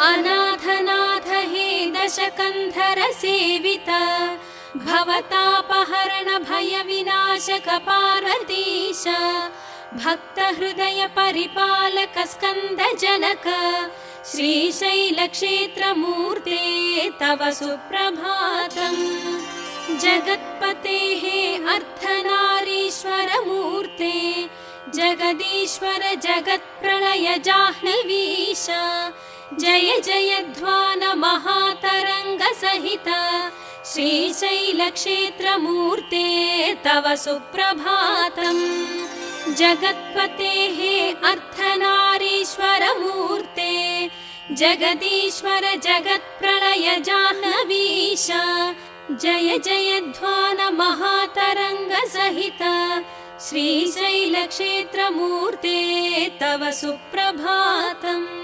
अनाथनाथ हे दशकन्धर सेवित भवतापहरण भय विनाशक पार्वतीश भक्तहृदय परिपालक स्कन्द जनक श्रीशैलक्षेत्रमूर्ते तव सुप्रभातम्। जगत्पते हे अर्धनारीश्वर मूर्ते जगदीश्वर जगत्प्रलय जाह्नवीश जय जयध्वान महातरंग सहित श्रीशैलक्षेत्रमूर्ते तव सुप्रभातम्। जगत्पते हे अर्धनारीश्वर मूर्ते जगदीश्वर जगत्प्रलय जाह्नवीश जय जयध्वान महातरंग सहित श्रीशैलक्षेत्रमूर्ते तव सुप्रभातम्।